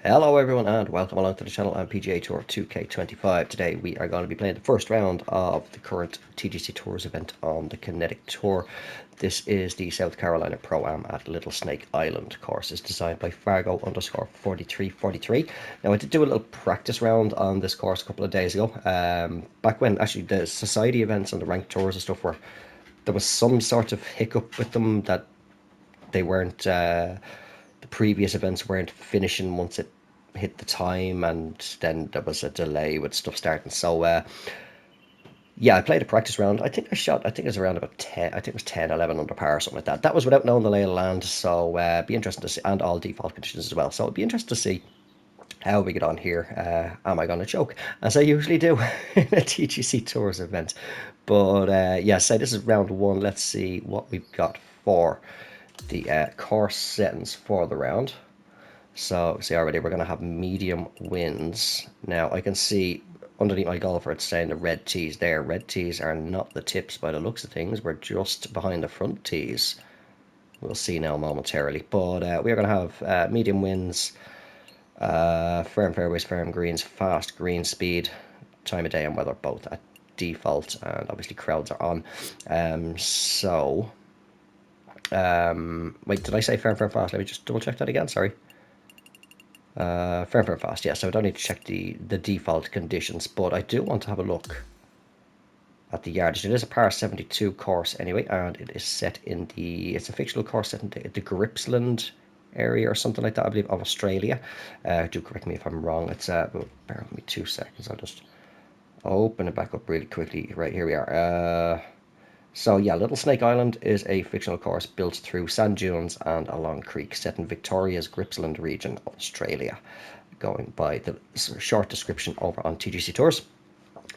Hello everyone and welcome along to the channel. I'm PGA Tour 2K25. Today we are going to be playing the first round of the current TGC Tours event on the Kinetic Tour. This is the South Carolina Pro-Am at Little Snake Island. Course is designed by Fargo_4343. Now I did do a little practice round on this course a couple of days ago. Back when actually the society events and the ranked tours and stuff were, there was some sort of hiccup with them that they weren't the previous events weren't finishing once it hit the time, and then there was a delay with stuff starting. So yeah, I played a practice round. I think it was around about 10. I think it was 10, 11 under par or something like that. That was without knowing the lay of the land. So be interesting to see, and all default conditions as well. So it'd be interesting to see how we get on here. Am I going to choke, as I usually do in a TGC Tours event? But yeah, so this is round one. Let's see what we've got for the course settings for the round. So see already we're going to have medium winds. Now I can see underneath my golfer it's saying the red tees there. Red tees are not the tips by the looks of things. We're just behind the front tees. We'll see now momentarily. But we are going to have medium winds, firm fairways, firm greens, fast green speed, time of day and weather both at default, and obviously crowds are on. Wait, did I say firm, firm, fast? Let me just double check that again. Sorry. Firm, firm, fast. Yeah, so I don't need to check the default conditions, but I do want to have a look at the yardage. It is a par 72 course anyway, and it is set in it's a fictional course set in the Gippsland area or something like that, I believe, of Australia. Do correct me if I'm wrong. It's bear with me 2 seconds. I'll just open it back up really quickly. Right, here we are. So yeah, Little Snake Island is a fictional course built through sand dunes and along creek, set in Victoria's Gippsland region of Australia, going by the short description over on TGC Tours.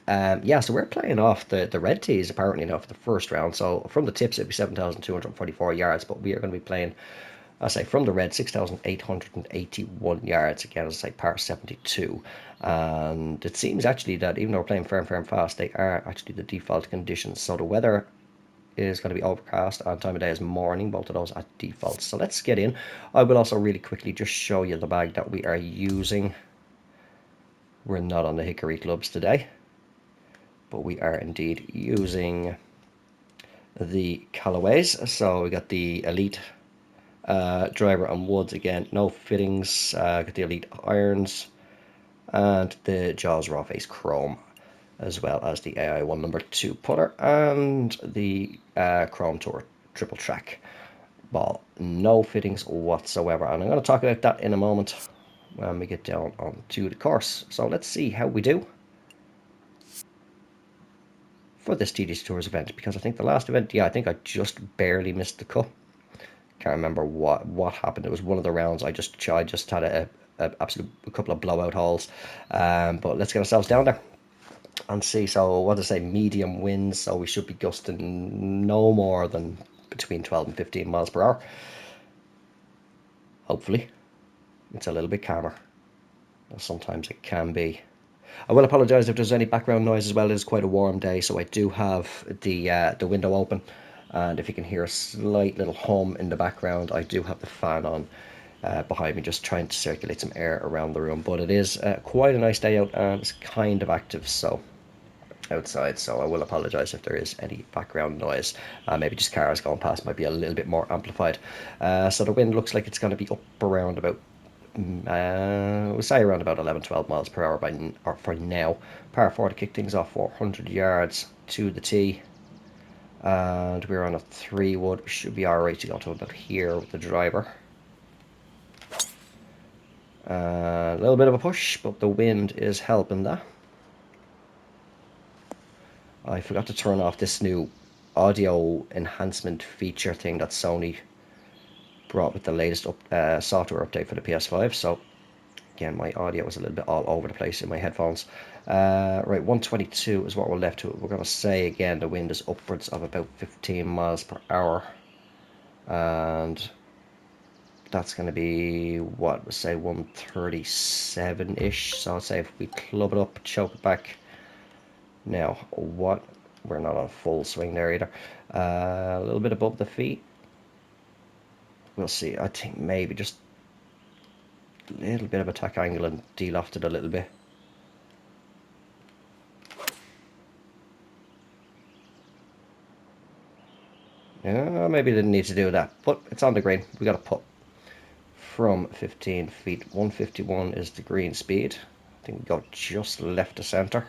Yeah, so we're playing off the red tees apparently now for the first round. So from the tips it'd be 7,244 yards, but we are going to be playing, I say, from the red 6,881 yards. Again, as I say, par 72. And it seems actually that even though we're playing firm, firm, fast, they are actually the default conditions. So the weather is going to be overcast and time of day is morning, both of those at default. So let's get in. I will also really quickly just show you the bag that we are using. We're not on the Hickory clubs today, but we are indeed using the Callaways. So we got the Elite driver on woods again, no fittings. Got the Elite irons and the Jaws Raw Face Chrome, as well as the AI1 number 2 putter and the Chrome Tour triple track ball. No fittings whatsoever, and I'm going to talk about that in a moment when we get down onto the course. So let's see how we do for this TGC Tours event, because I think the last event, yeah, I think I just barely missed the cut. Can't remember what happened. It was one of the rounds I just had a couple of blowout holes. But let's get ourselves down there and see. So what to say, medium winds, so we should be gusting no more than between 12 and 15 miles per hour. Hopefully it's a little bit calmer. Sometimes it can be. I will apologise if there's any background noise as well. It is quite a warm day, so I do have the window open, and if you can hear a slight little hum in the background, I do have the fan on behind me, just trying to circulate some air around the room. But it is quite a nice day out, and it's kind of active so outside, so I will apologise if there is any background noise. Maybe just cars going past might be a little bit more amplified. So the wind looks like it's going to be up around about we'll say around about 11, 12 miles per hour for now. Par 4 to kick things off, 400 yards to the tee, and we're on a 3 wood. Should be alright to go to about here with the driver. A little bit of a push, but the wind is helping that. I forgot to turn off this new audio enhancement feature thing that Sony brought with the latest software update for the PS5. So again, my audio was a little bit all over the place in my headphones. Right, 122 is what we're left to. We're going to say again the wind is upwards of about 15 miles per hour, and that's going to be what we say 137-ish. So I'd say if we club it up, choke it back. Now, what? We're not on full swing there either. A little bit above the feet. We'll see. I think maybe just little bit of attack angle and de-lofted a little bit. Yeah, maybe didn't need to do that, but it's on the green. We got a putt from 15 feet. 151 is the green speed. I think we go just left to center.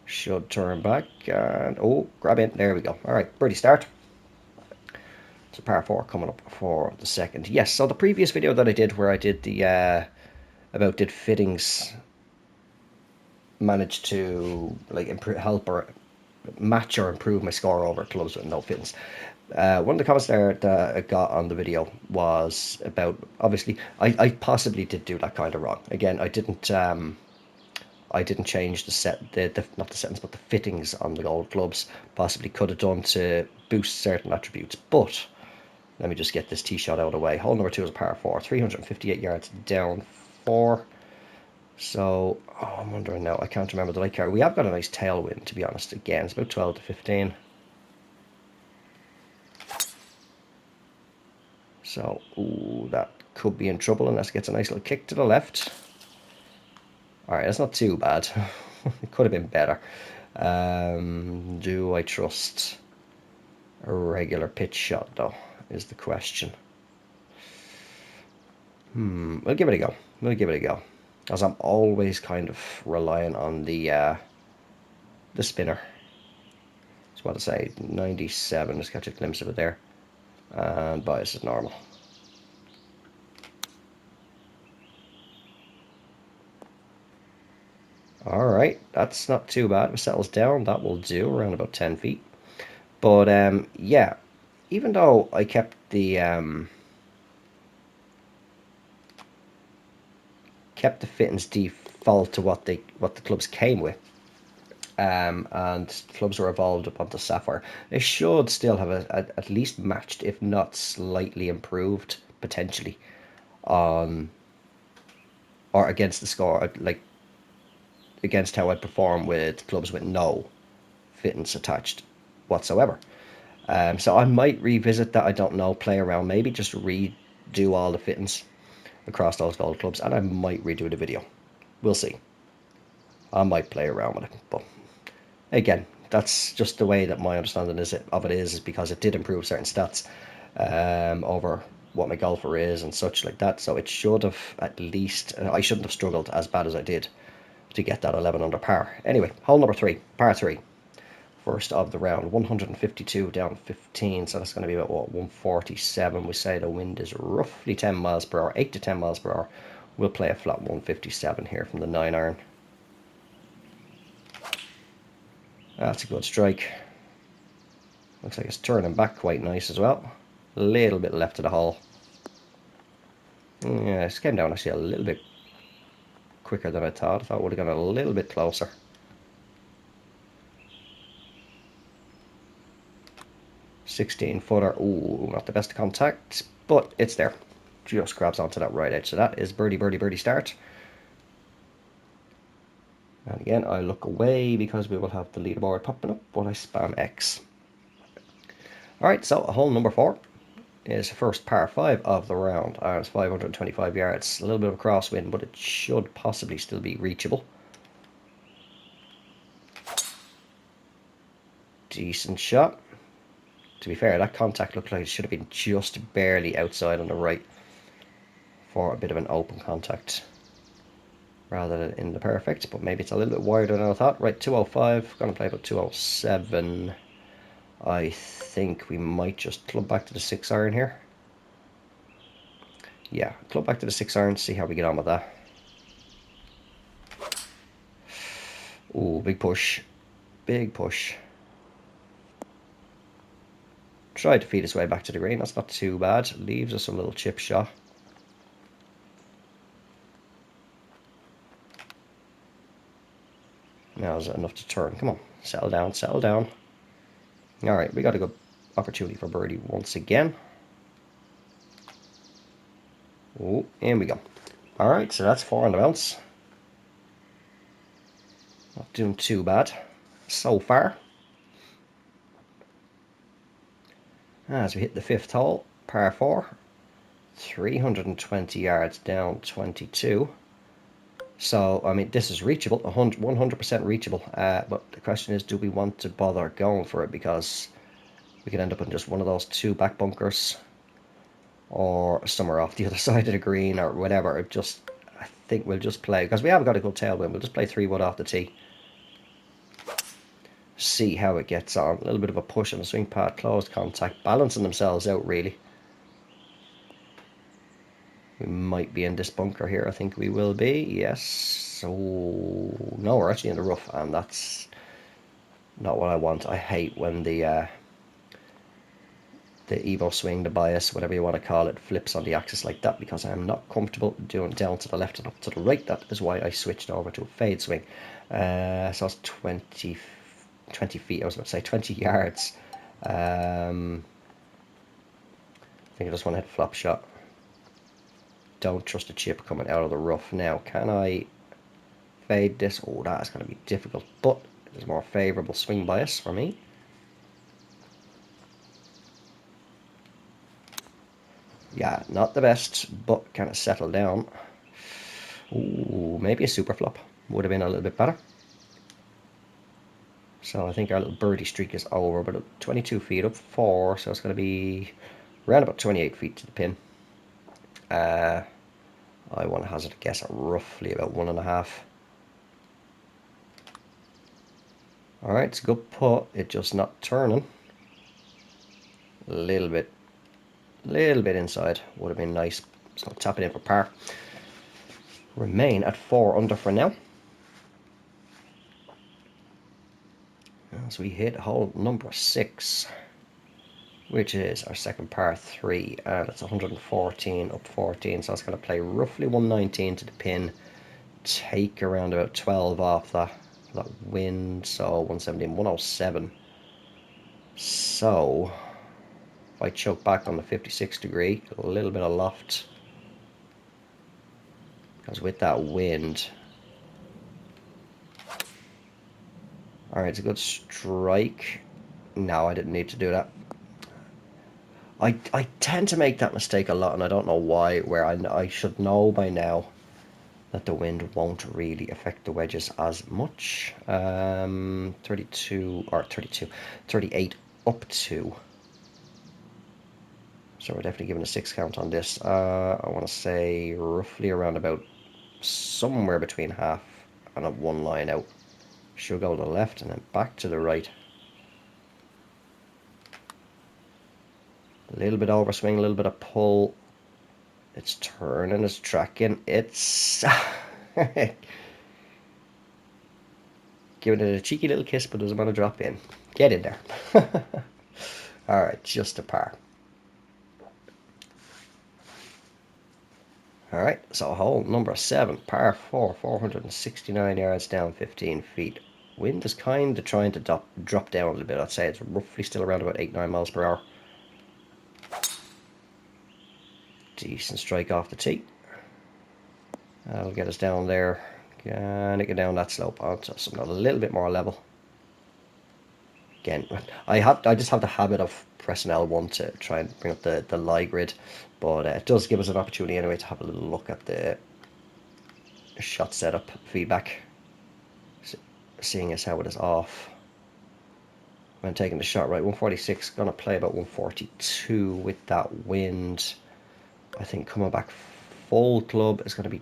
Should turn back and oh, grab in. There we go. All right, birdie start. It's a par 4 coming up for the second. Yes, so the previous video that I did where I did the about did fittings manage to like help or match or improve my score over clubs with no fittings. One of the comments there that I got on the video was about, obviously I possibly did do that kind of wrong. Again, I didn't change the not the settings but the fittings on the gold clubs. Possibly could have done to boost certain attributes, but let me just get this tee shot out of the way. Hole number 2 is a par 4, 358 yards down 4. So, oh, I'm wondering now, I can't remember the light car. We have got a nice tailwind, to be honest. Again, it's about 12 to 15. So, ooh, that could be in trouble unless it gets a nice little kick to the left. Alright, that's not too bad. It could have been better. Do I trust a regular pitch shot, though, is the question. We'll give it a go. We'll give it a go. As I'm always kind of relying on the spinner. Just want to say 97. Just catch a glimpse of it there. And bias is normal. Alright, that's not too bad. If it settles down, that will do, around about 10 feet. But yeah, even though I kept the fittings default to what the clubs came with, and clubs were evolved upon the Sapphire, they should still have at least matched, if not slightly improved, potentially, on or against the score, like against how I'd perform with clubs with no fittings attached whatsoever. So I might revisit that. I don't know, play around, maybe just redo all the fittings across those gold clubs, and I might redo the video. We'll see. I might play around with it, but again, that's just the way that my understanding of it is because it did improve certain stats over what my golfer is and such like that. So it should have at least, I shouldn't have struggled as bad as I did to get that 11 under par. Anyway, hole number 3, par 3. First of the round, 152 down 15, so that's going to be about what, 147. We say the wind is roughly 10 miles per hour, 8 to 10 miles per hour. We'll play a flat 157 here from the 9 iron. That's a good strike. Looks like it's turning back quite nice as well. A little bit left of the hole. Yeah, it came down actually a little bit quicker than I thought. I thought it would have gone a little bit closer. $16-footer. Ooh, not the best of contact, but it's there. Just grabs onto that right edge. So that is birdie, birdie, birdie start. And again, I look away because we will have the leaderboard popping up, but I spam X. Alright, so hole number 4 is the first par 5 of the round. It's 525 yards. A little bit of a crosswind, but it should possibly still be reachable. Decent shot. To be fair, that contact looked like it should have been just barely outside on the right for a bit of an open contact rather than in the perfect, but maybe it's a little bit wider than I thought. Right, 205, going to play about 207. I think we might just club back to the 6 iron here. Yeah, club back to the 6 iron, see how we get on with that. Ooh, big push. Big push. Tried to feed his way back to the green, that's not too bad. Leaves us a little chip shot. Now is it enough to turn? Come on, settle down, settle down. Alright, we got a good opportunity for birdie once again. Oh, in we go. Alright, so that's 4 on the bounce. Not doing too bad so far. As we hit the 5th hole, par 4. 320 yards down 22. So, I mean, this is reachable, 100% reachable. But the question is, do we want to bother going for it? Because we could end up in just one of those two back bunkers, or somewhere off the other side of the green, or whatever. I think we'll just play, because we have got a good tailwind, we'll just play 3-wood off the tee. See how it gets on. A little bit of a push on the swing path, closed contact, balancing themselves out, really. We might be in this bunker here. I think we will be. Yes. So no, we're actually in the rough, and that's not what I want. I hate when the Evo swing, the bias, whatever you want to call it, flips on the axis like that, because I'm not comfortable doing down to the left and up to the right. That is why I switched over to a fade swing. So it's 20 feet. I was about to say 20 yards. I think I just want to hit flop shot. Don't trust the chip coming out of the rough. Now, can I fade this? Oh, that is going to be difficult, but there's more favourable swing bias for me. Yeah, not the best, but kind of settle down. Ooh, maybe a super flop would have been a little bit better. So I think our little birdie streak is over, but 22 feet up 4, so it's going to be around about 28 feet to the pin. I want to hazard a guess at roughly about 1.5. Alright, it's a good putt. It's just not turning. A little bit inside would have been nice. So tap it in for par. Remain at 4 under for now. As we hit hole number 6, which is our second par 3, and it's 114 up 14, so it's going to play roughly 119 to the pin, take around about 12 off that wind, so 117, 107. So if I choke back on the 56 degree, a little bit of loft, because with that wind, alright, it's a good strike. No, I didn't need to do that. I tend to make that mistake a lot, and I don't know why, where I should know by now that the wind won't really affect the wedges as much. 38 up 2. So we're definitely giving a 6 count on this. I want to say roughly around about somewhere between half and a 1 line out. Should go to the left and then back to the right. A little bit overswing, a little bit of pull. It's turning, it's tracking, it's giving it a cheeky little kiss, but doesn't want to drop in. Get in there. Alright, just a par. Alright, so hole number 7, par 4, 469 yards down 15 feet. Wind is kind of trying to drop down a little bit. I'd say it's roughly still around about 8-9 miles per hour. Decent strike off the tee. That'll get us down there. Can it get down that slope onto something a little bit more level. Again, I just have the habit of pressing L1 to try and bring up the lie grid, but it does give us an opportunity anyway to have a little look at the shot setup feedback, seeing as how it is off when taking the shot. Right, 146, gonna play about 142 with that wind. I think coming back full club is going to be,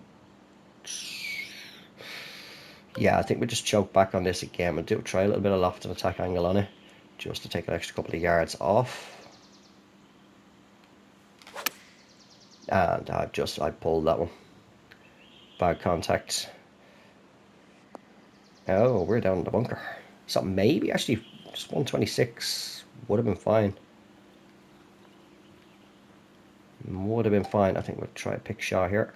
yeah, I think we just choke back on this again. We'll try a little bit of loft and attack angle on it, just to take an extra couple of yards off. And I pulled that one. Bad contact. Oh, we're down in the bunker. So maybe actually just 126 would have been fine. Would have been fine. I think we'll try a pick shot here.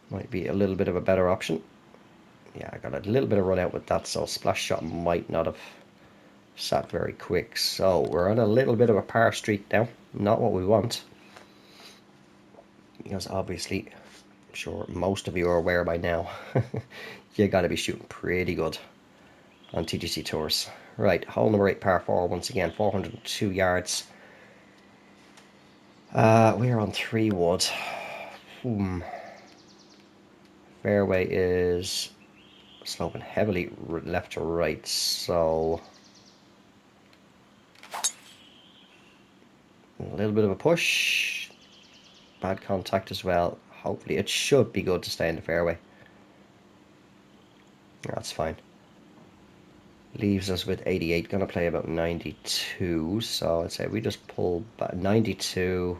Might be a little bit of a better option. Yeah, I got a little bit of run out with that, so splash shot might not have sat very quick. So we're on a little bit of a par streak now. Not what we want, because obviously, I'm sure most of you are aware by now, you got to be shooting pretty good on TGC Tours. Right, hole number 8, par 4, once again, 402 yards. We're on 3 wood. Fairway is sloping heavily left to right, so a little bit of a push. Bad contact as well. Hopefully it should be good to stay in the fairway. That's fine. Leaves us with 88. Gonna play about 92. So I'd say we just pull back 92.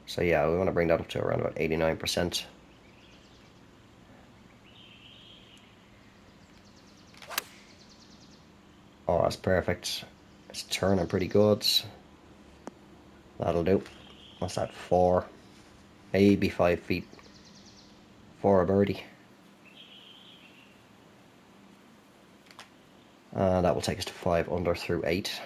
So yeah, we want to bring that up to around about 89%. Oh, that's perfect. It's turning pretty good. That'll do. What's that? 4, maybe 5 feet for a birdie. That will take us to 5 under through 8.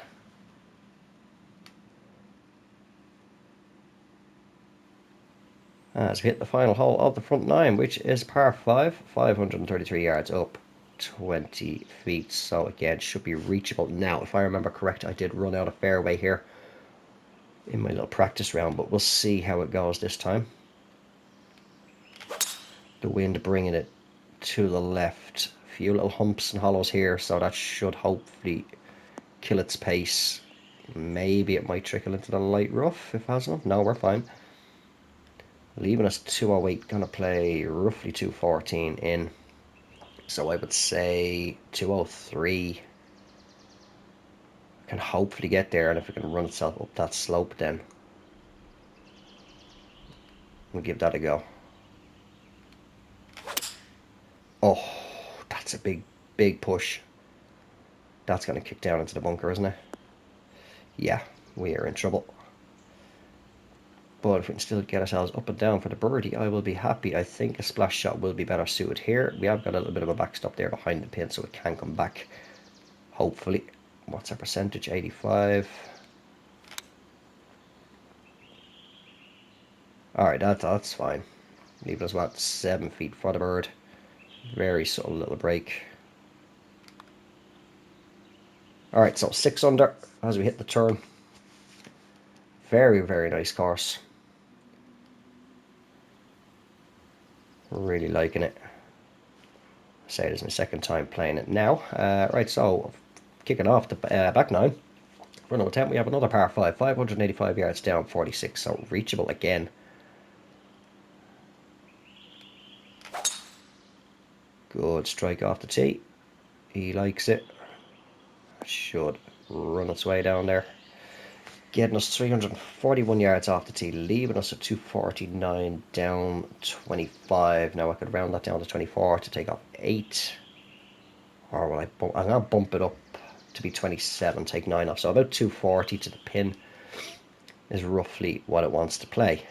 As we hit the final hole of the front 9, which is par 5, 533 yards up, 20 feet. So again, should be reachable. Now, if I remember correct, I did run out of fairway here in my little practice round, but we'll see how it goes this time. The wind bringing it to the left. A few little humps and hollows here, so that should hopefully kill its pace. Maybe it might trickle into the light rough if it has enough. No, we're fine. Leaving us 208, gonna play roughly 214 in. So I would say 203 can hopefully get there, and if it can run itself up that slope, then we'll give that a go. Oh, that's a big push. That's gonna kick down into the bunker, isn't it? Yeah, we are in trouble. But if we can still get ourselves up and down for the birdie, I will be happy. I think a splash shot will be better suited here. We have got a little bit of a backstop there behind the pin, so it can come back, hopefully. What's our percentage? 85. Alright, that's fine. Leaving us about 7 feet for the bird. Very subtle little break. Alright, so 6 under as we hit the turn. Very, very nice course. Really liking it. Say it is my second time playing it now. Right, so kicking off the back 9. For another 10, we have another par 5. 585 yards down, 46, so reachable again. Good strike off the tee. He likes it. Should run its way down there. Getting us 341 yards off the tee, leaving us at 249 down 25. Now I could round that down to 24 to take off 8. Or will I'm going to bump it up to be 27, take 9 off. So about 240 to the pin is roughly what it wants to play.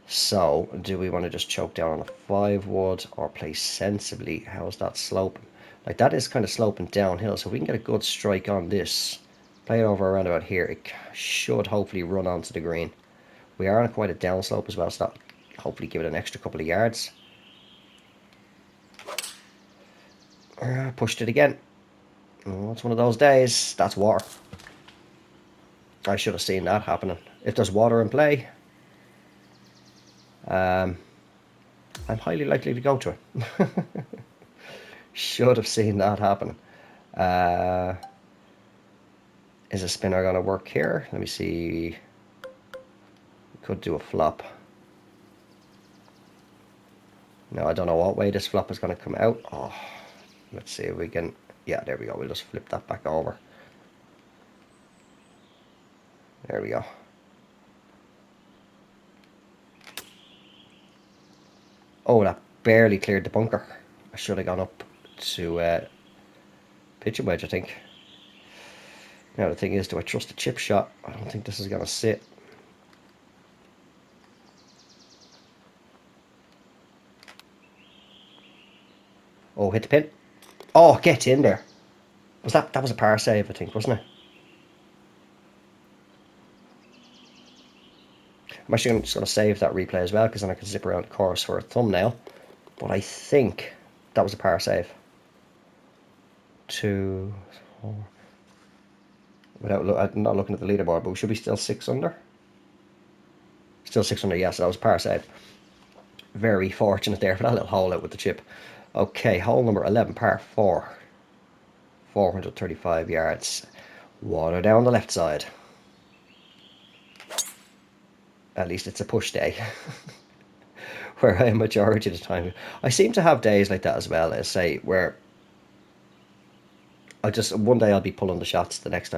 So do we want to just choke down on a 5 wood or play sensibly? How's that sloping? Like, that is kind of sloping downhill, so if we can get a good strike on this, play it over around about here, it should hopefully run onto the green. We are on quite a downslope as well, so that hopefully give it an extra couple of yards. Pushed it again. Oh, it's one of those days. That's water. I should have seen that happening. If there's water in play, I'm highly likely to go to it. Should have seen that happening. Is a spinner going to work here? Let me see. Could do a flop. No, I don't know what way this flop is going to come out. Oh, let's see if we can. Yeah, there we go. We'll just flip that back over. There we go. Oh, that barely cleared the bunker. I should have gone up to pitching wedge, I think. Now the thing is, do I trust a chip shot? I don't think this is going to sit. Oh, hit the pin. Oh, get in there. That was a par save, I think, wasn't it? I'm actually just going to save that replay as well, because then I can zip around the course for a thumbnail. But I think that was a par save. 2, 4. Without not looking at the leaderboard, but we should be still 6 under. Still 6 under, yes, that was par saved. Very fortunate there for that little hole out with the chip. Okay, hole number 11, par 4. 435 yards. Water down the left side. At least it's a push day. Where I am majority of the time. I seem to have days like that as well, as say, where one day I'll be pulling the shots, the next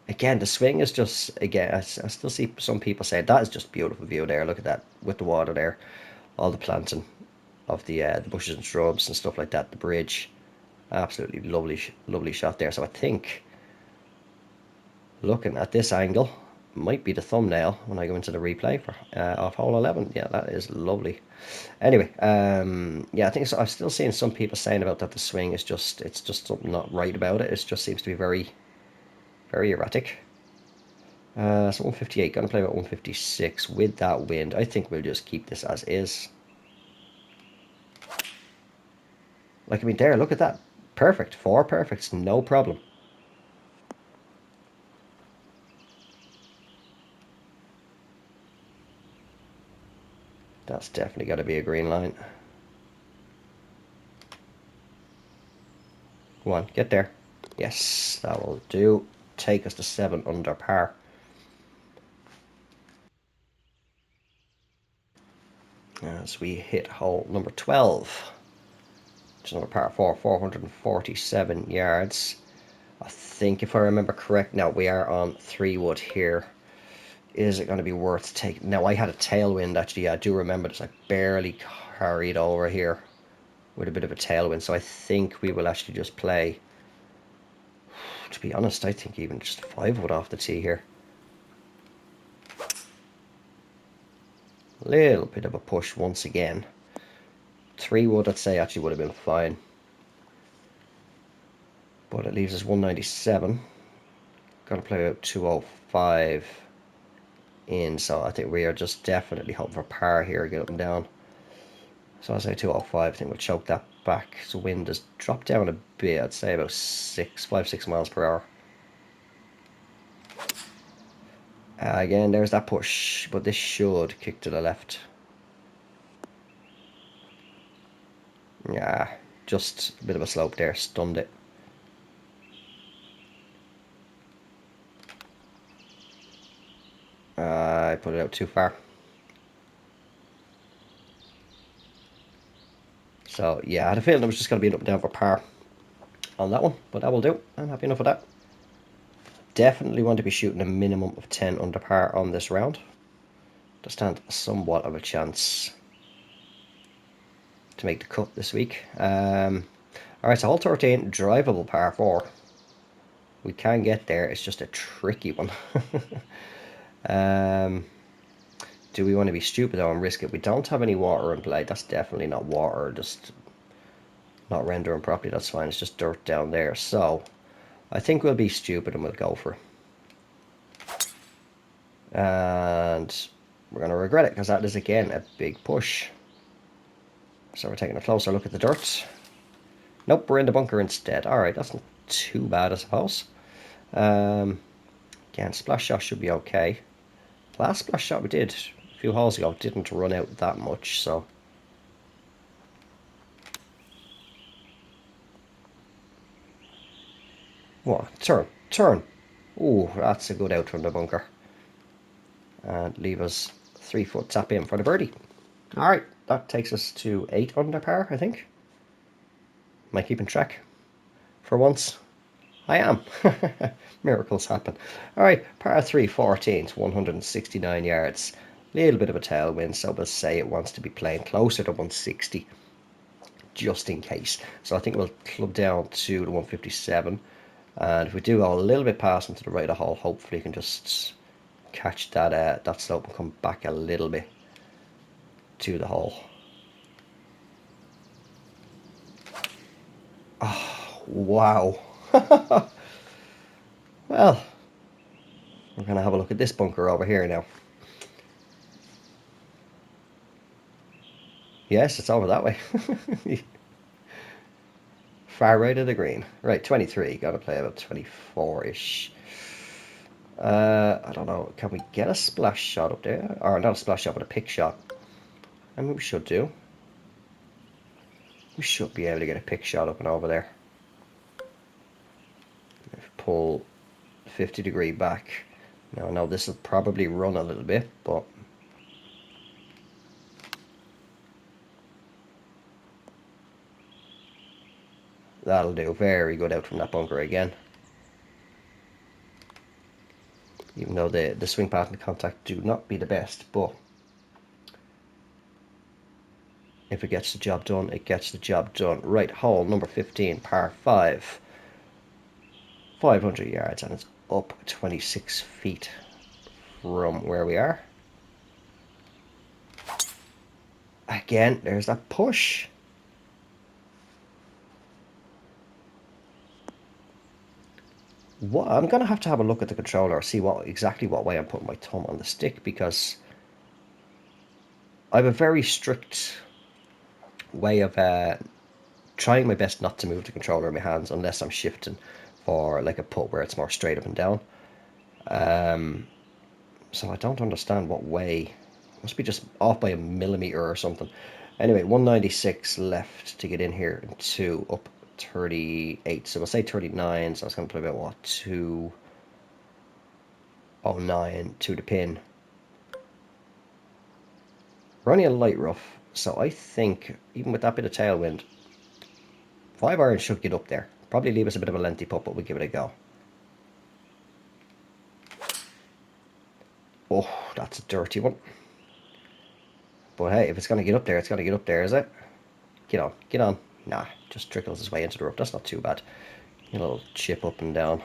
again, the swing is just, again, I still see some people say, that is just beautiful view there, look at that, with the water there, all the planting of the bushes and shrubs and stuff like that, the bridge, absolutely lovely shot there. So I think, looking at this angle, might be the thumbnail when I go into the replay for off hole 11. Yeah, that is lovely. Anyway, yeah, I think so. I'm still seeing some people saying about that the swing is just, it's just something not right about it. It just seems to be very erratic. So 158, gonna play about 156 with that wind. I think we'll just keep this as is. Like, I mean, there, look at that. Perfect. 4 perfects, no problem. That's definitely got to be a green line. Come on, get there. Yes, that will do. Take us to 7 under par. As we hit hole number 12. Which is another par 4, 447 yards. I think if I remember correct, now we are on 3 wood here. Is it going to be worth taking? Now, I had a tailwind, actually. I do remember this. I barely carried over here with a bit of a tailwind. So I think we will actually just play. To be honest, I think even just 5 wood off the tee here. Little bit of a push once again. 3 wood, I'd say, actually would have been fine. But it leaves us 197. Got to play out 205 in, so I think we are just definitely hoping for par here, get up and down. So I'll say 205. I think we'll choke that back. So wind has dropped down a bit. I'd say about 5-6 miles per hour. Again, there's that push, but this should kick to the left. Yeah, just a bit of a slope there, stunned it. I put it out too far. So yeah, I had a feeling it was just going to be an up and down for par on that one, but that will do. I'm happy enough with that. Definitely want to be shooting a minimum of 10 under par on this round to stand somewhat of a chance to make the cut this week. Alright, so hole 13, drivable par 4. We can get there, it's just a tricky one. Do we want to be stupid though and risk it? We don't have any water in play. That's definitely not water, just not rendering properly. That's fine, it's just dirt down there. So I think we'll be stupid and we'll go for it. And we're going to regret it because that is again a big push. So we're taking a closer look at the dirt. Nope, we're in the bunker instead. Alright, that's not too bad, I suppose. Again, splash shot should be okay. Last splash shot we did a few holes ago didn't run out that much, so. What? Turn. Ooh, that's a good out from the bunker. And leave us 3 foot tap in for the birdie. Alright, that takes us to 8 under par, I think. Am I keeping track? For once, I am. Miracles happen. Alright, par 3, 14, 169 yards. Little bit of a tailwind, so we'll say it wants to be playing closer to 160, just in case. So I think we'll club down to the 157. And if we do go a little bit past into the right of the hole, hopefully you can just catch that that slope and come back a little bit to the hole. Oh, wow. Well, we're going to have a look at this bunker over here now. Yes, it's over that way. Far right of the green. Right, 23. Got to play about 24-ish. I don't know. Can we get a splash shot up there? Or not a splash shot, but a pick shot. I mean, we should do. We should be able to get a pick shot up and over there. Pull 50-degree back. Now I know this will probably run a little bit, but that'll do. Very good out from that bunker again. Even though the swing path and contact do not be the best, but if it gets the job done, it gets the job done. Right, hole number 15, par 5. 500 yards, and it's up 26 feet from where we are. Again, there's that push. What I'm gonna have to have a look at the controller, see exactly what way I'm putting my thumb on the stick, because I have a very strict way of trying my best not to move the controller in my hands unless I'm shifting for like a putt where it's more straight up and down. So I don't understand what way. Must be just off by a millimeter or something. Anyway, 196 left to get in here, and 2 up 38. So we'll say 39. So I was going to play about what, 209 to the pin. We're only a light rough, so I think even with that bit of tailwind, 5 iron should get up there. Probably leave us a bit of a lengthy putt, but we'll give it a go. Oh, that's a dirty one. But hey, if it's going to get up there, it's going to get up there, is it? Get on, get on. Nah, just trickles his way into the rough. That's not too bad. A little chip up and down.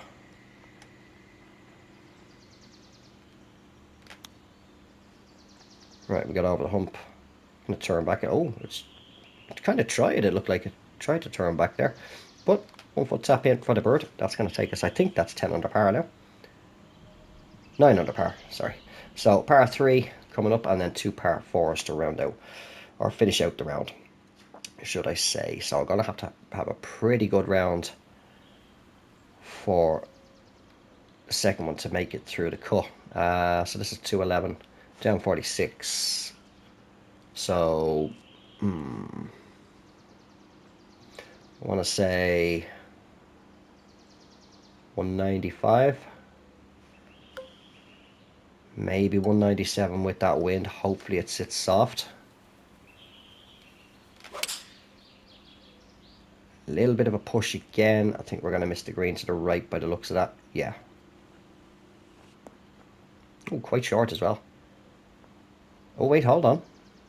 Right, we got over the hump. I'm going to turn back. Oh, it kind of tried. It looked like it tried to turn back there. But 1 foot tap in for the bird. That's going to take us, I think that's 10 under par now. 9 under par, sorry. So par 3 coming up, and then 2 par 4s to round out, or finish out the round, should I say. So I'm going to have a pretty good round for the second one to make it through the cut. So this is 211, down 46. So, I want to say 195. Maybe 197 with that wind. Hopefully it sits soft. A little bit of a push again. I think we're going to miss the green to the right by the looks of that. Yeah. Oh, quite short as well. Oh, wait, hold on.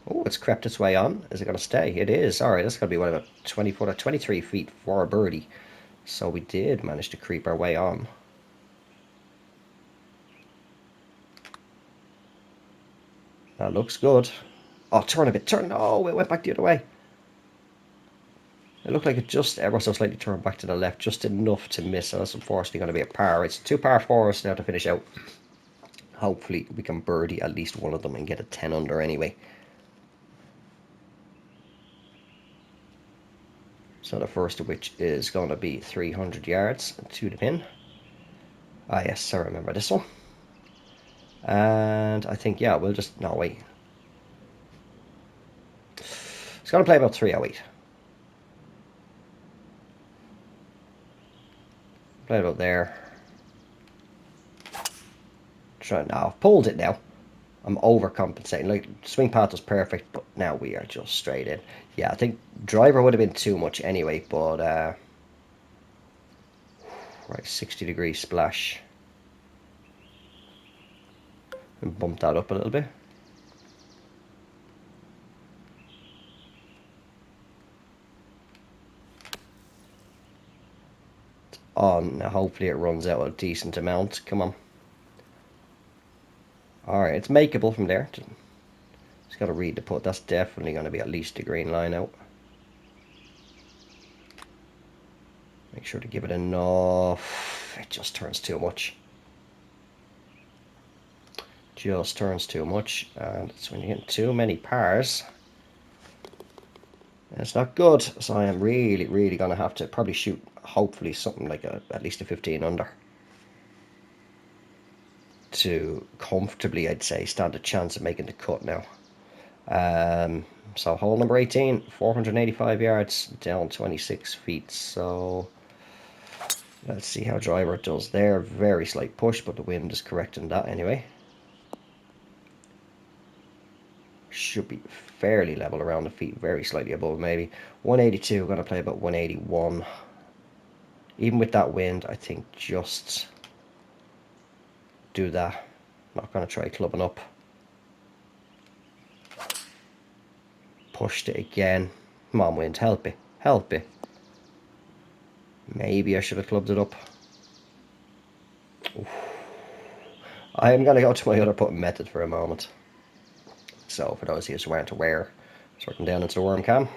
Oh, it's crept its way on. Is it going to stay? It is. All right, that's going to be, what, about 20 foot or 23 feet for a birdie. So we did manage to creep our way on. That looks good. Oh, turn a bit. Turn. Oh, it went back the other way. It looked like it just ever so slightly turned back to the left, just enough to miss. So that's unfortunately going to be a par. It's 2 par 4s now to finish out. Hopefully we can birdie at least one of them and get a 10 under anyway. So the first of which is going to be 300 yards to the pin. Ah, yes, I remember this one. And I think, yeah, we'll just... No, wait. It's going to play about 308. Play about there. Try now. I've pulled it now. I'm overcompensating. Like, swing path was perfect, but now we are just straight in. Yeah, I think driver would have been too much anyway, but right, 60-degree splash. And bump that up a little bit. On, now hopefully it runs out a decent amount. Come on. Alright, it's makeable from there. Just got to read the putt. That's definitely going to be at least a green line out. Make sure to give it enough. It just turns too much. Just turns too much. And it's when you get too many pars. It's not good, so I am really, really going to have to probably shoot, hopefully, something like at least a 15 under to comfortably, I'd say, stand a chance of making the cut now. So hole number 18, 485 yards, down 26 feet. So let's see how driver does there. Very slight push, but the wind is correcting that anyway. Should be fairly level around the feet, very slightly above maybe. 182, going to play about 181. Even with that wind, I think just do that. Not going to try clubbing up. Pushed it again. Come on, wind, help it. Help it. Maybe I should have clubbed it up. Oof. I am going to go to my other putting method for a moment. So for those of you who aren't aware, it's working down into the worm cam.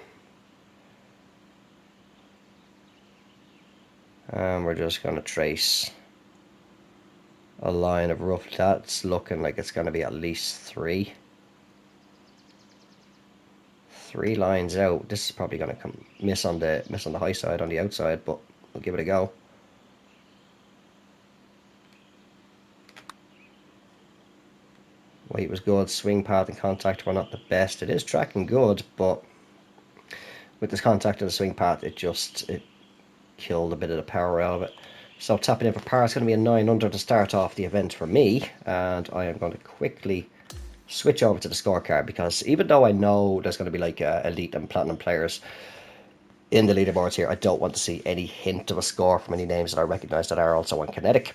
And we're just going to trace a line of rough. That's looking like it's going to be at least three lines out. This is probably going to come miss on the high side on the outside, but we'll give it a go. Weight was good. Swing path and contact were not the best. It is tracking good, but with this contact and the swing path, it killed a bit of the power out of it. So tapping in for par is going to be a 9 under to start off the event for me, and I am going to quickly switch over to the scorecard, because even though I know there's going to be like elite and platinum players in the leaderboards here, I don't want to see any hint of a score from any names that I recognise that are also on Kinetic,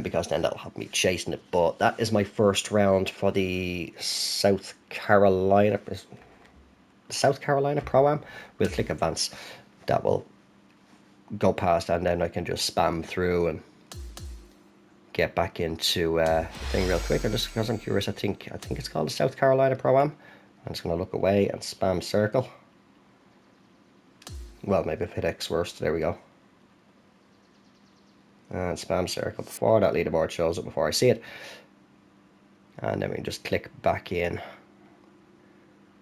because then that'll have me chasing it. But that is my first round for the South Carolina Pro-Am. We'll click advance. That will go past, and then I can just spam through and get back into the thing real quick. And just because I'm curious, I think it's called the South Carolina Pro-Am. I'm just going to look away and spam circle. Well, maybe if I hit X first. There we go. And spam circle before that leaderboard shows up, before I see it. And then we can just click back in.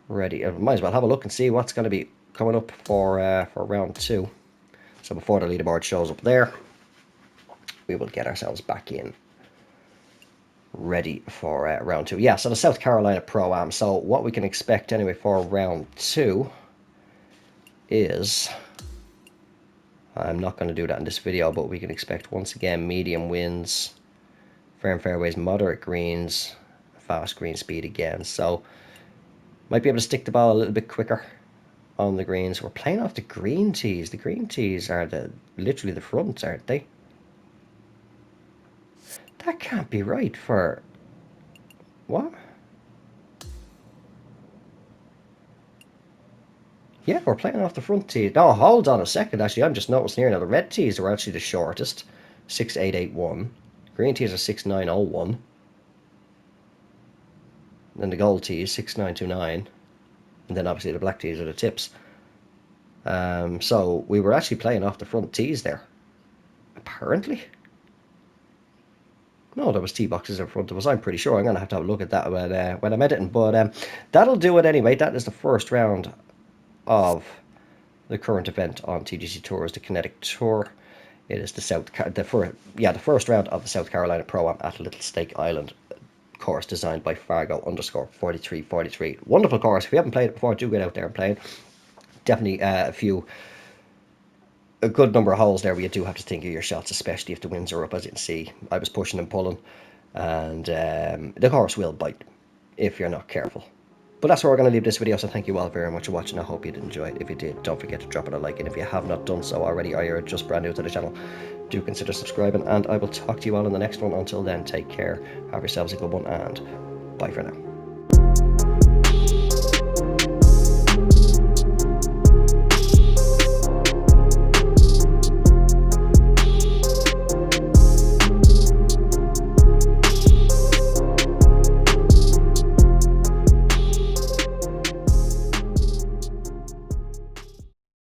Ready. I might as well have a look and see what's going to be coming up for round 2. So before the leaderboard shows up there, we will get ourselves back in, ready for round 2. Yeah, so the South Carolina Pro-Am. So what we can expect anyway for round 2 is, I'm not going to do that in this video, but we can expect once again medium winds, firm fairways, moderate greens, fast green speed again. So might be able to stick the ball a little bit quicker on the greens. We're playing off the green tees. The green tees are literally the fronts, aren't they? That can't be right for... What? Yeah, we're playing off the front tee. No, hold on a second. Actually, I'm just noticing here now the red tees are actually the shortest, 6.881. Green tees are 6.901. Then the gold tees 6.929. And then obviously the black tees are the tips. So we were actually playing off the front tees there. Apparently. No, there was tee boxes in front of us. I'm pretty sure. I'm going to have a look at that when I'm editing. But that'll do it anyway. That is the first round of the current event on TGC Tours, the Kinetic Tour. It is the first round of the South Carolina Pro-Am at Little Stake Island course, designed by Fargo_4343. Wonderful course. If you haven't played it before, do get out there and play it. Definitely a good number of holes there where you do have to think of your shots, especially if the winds are up. As you can see, I was pushing and pulling, and the course will bite if you're not careful. But that's where we're going to leave this video, so thank you all very much for watching. I hope you did enjoy it. If you did, don't forget to drop it a like, and if you have not done so already, or you're just brand new to the channel, do consider subscribing, and I will talk to you all in the next one. Until then, take care, have yourselves a good one, and bye for now.